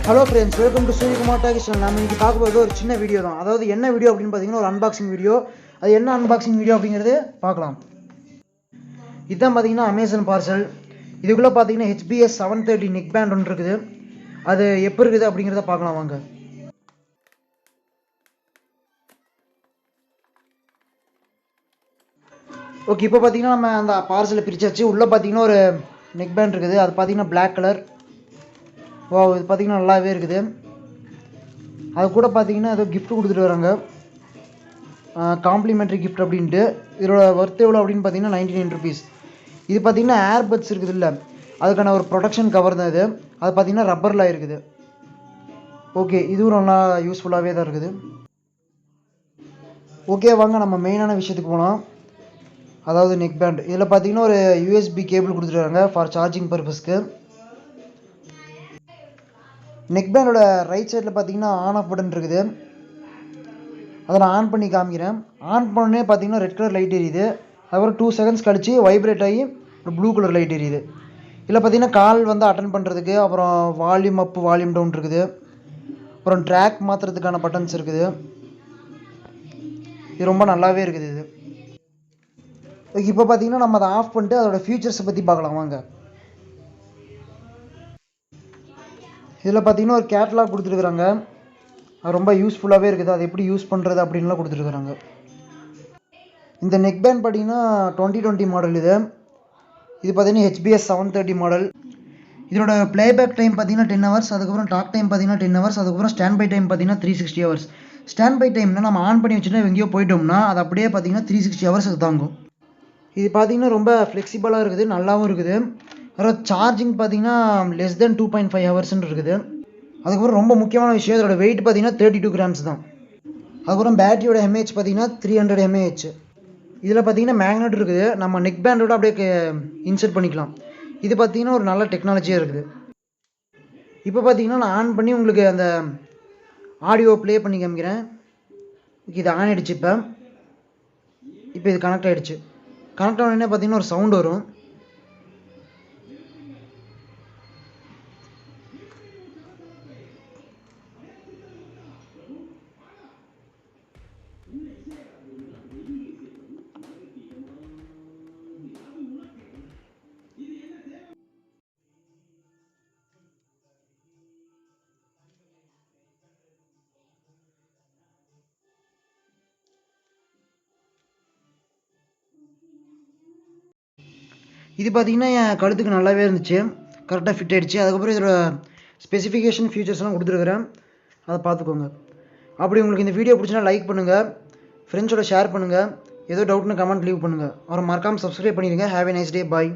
Hello friends, welcome to Surya Kumar Talkies. நாம இன்னைக்கு பார்க்க போறது ஒரு சின்ன வீடியோ தான். அதாவது என்ன வீடியோ அப்படினு பாத்தீங்கன்னா ஒரு அன்பாக்சிங் வீடியோ. அது என்ன அன்பாக்சிங் வீடியோ அப்படிங்கறது பார்க்கலாம். இதான் பாத்தீங்கன்னா Amazon பார்சல். இதுக்குள்ள பாத்தீங்கன்னா HBS-730 neck band ஒன்று இருக்குது. அது எப்படி இருக்குது அப்படிங்கறத பார்க்கலாம் வாங்க. ஓகே, இப்போ பாத்தீங்கன்னா நம்ம அந்த பார்சலை பிரிச்சாச்சு. உள்ள பாத்தீங்கன்னா ஒரு neck band இருக்குது. அது பாத்தீங்கன்னா black கலர். வாவ், இது பாத்தீங்கன்னா நல்லாவே இருக்குது. அது கூட பார்த்தீங்கன்னா ஏதோ கிஃப்ட் கொடுத்துட்டு வராங்க, காம்ப்ளிமெண்ட்ரி கிஃப்ட் அப்படின்ட்டு. இதோட ஒர்த் எவ்வளோ அப்படின்னு பார்த்தீங்கன்னா 99 ருபீஸ். இது பார்த்தீங்கன்னா ஏர்பட்ஸ் இருக்குது இல்லை, அதுக்கான ஒரு ப்ரொடெக்ஷன் கவர் தான் இது. அது பார்த்தீங்கன்னா ரப்பரில் இருக்குது. ஓகே, இதுவும் நல்லா யூஸ்ஃபுல்லாகவே தான் இருக்குது. ஓகே, வாங்க நம்ம மெயினான விஷயத்துக்கு போகலாம். அதாவது நெக் பேண்ட். இதில் பார்த்தீங்கன்னா ஒரு யூஎஸ்பி கேபிள் கொடுத்துருக்காங்க ஃபார் சார்ஜிங் பர்பஸ்க்கு. நெக் பேண்டோட ரைட் சைடில் பார்த்தீங்கன்னா ஆன் ஆஃப் பட்டன் இருக்குது. அதை நான் ஆன் பண்ணி காமிக்கிறேன். ஆன் பண்ணே பார்த்தீங்கன்னா ரெட் கலர் லைட் எரியுது. அதுக்கப்புறம் 2 செகண்ட்ஸ் கழிச்சு வைப்ரேட் ஆகி ஒரு ப்ளூ கலர் லைட் எரியுது. இதில் பார்த்தீங்கன்னா கால் வந்து அட்டன் பண்ணுறதுக்கு, அப்புறம் வால்யூம் அப் வால்யூம் டவுன் இருக்குது, அப்புறம் ட்ராக் மாற்றுறதுக்கான பட்டன்ஸ் இருக்குது. இது ரொம்ப நல்லாவே இருக்குது இது. ஓகே, இப்போ பார்த்தீங்கன்னா நம்ம அதை ஆஃப் பண்ணிட்டு அதோட ஃபியூச்சர்ஸை பற்றி பார்க்கலாம் வாங்க. இதில் பார்த்தீங்கன்னா ஒரு கேட்லாக் கொடுத்துருக்குறாங்க. அது ரொம்ப யூஸ்ஃபுல்லாகவே இருக்குது. அது எப்படி யூஸ் பண்ணுறது அப்படின்லாம் கொடுத்துருக்குறாங்க. இந்த நெக் பேண்ட் பார்த்தீங்கன்னா 2020 மாடல் இது. இது பார்த்தீங்கன்னா HBS-730 மாடல். இதோட ப்ளேபேக் டைம் பார்த்தீங்கன்னா 10 ஹவர்ஸ், அதுக்கப்புறம் டாக் டைம் பார்த்தீங்கன்னா 10 ஹவர்ஸ், அதுக்கப்புறம் ஸ்டாண்ட் பை டைம் பார்த்தீங்கன்னா 360 ஹவர்ஸ். ஸ்டாண்ட் பை டைம்னா நம்ம ஆன் பண்ணி வச்சுட்டு எங்கேயோ போயிட்டோம்னா அது அப்படியே பார்த்தீங்கன்னா 360 ஹவர்ஸ் அது தாங்கும். இது பார்த்தீங்கன்னா ரொம்ப ஃப்ளெக்சிபிளாக இருக்குது, நல்லாவும் இருக்குது. அப்புறம் சார்ஜிங் பார்த்தீங்கன்னா லெஸ் தென் 2.5 ஹவர்ஸ்ன்னு இருக்குது. அதுக்கப்புறம் ரொம்ப முக்கியமான விஷயம், இதோட வெயிட் பார்த்தீங்கன்னா 32 கிராம்ஸ் தான். அதுக்கப்புறம் பேட்டரியோட எம்ஏஹெச் பார்த்தீங்கன்னா 300 mAh. இதில் பார்த்தீங்கன்னா மேக்னெட் இருக்குது, நம்ம நெக் பேண்டோட அப்படியே இன்சர்ட் பண்ணிக்கலாம். இது பார்த்தீங்கன்னா ஒரு நல்ல டெக்னாலஜியாக இருக்குது. இப்போ பார்த்தீங்கன்னா நான் ஆன் பண்ணி உங்களுக்கு அந்த ஆடியோ ப்ளே பண்ணி காமிக்கிறேன். இது ஆன் ஆகிடுச்சு. இப்போ இது கனெக்ட் ஆகிடுச்சு. கனெக்ட் ஆனோடனே பார்த்தீங்கன்னா ஒரு சவுண்ட் வரும். இது பார்த்தீங்கன்னா என் கழுத்துக்கு நல்லாவே இருந்துச்சு, கரெக்டாக ஃபிட் ஆகிடுச்சு. அதுக்கப்புறம் இதோட ஸ்பெசிஃபிகேஷன் ஃபியூச்சர்ஸ்லாம் கொடுத்துருக்குறேன், அதை பார்த்துக்கோங்க. அப்படி உங்களுக்கு இந்த வீடியோ பிடிச்சினா லைக் பண்ணுங்கள், ஃப்ரெண்ட்ஸோட ஷேர் பண்ணுங்கள், ஏதோ டவுட்னு கமெண்ட் லீவ் பண்ணுங்கள். அப்புறம் மறக்காமல் சப்ஸ்கிரைப் பண்ணிடுங்க. Have a nice day. Bye.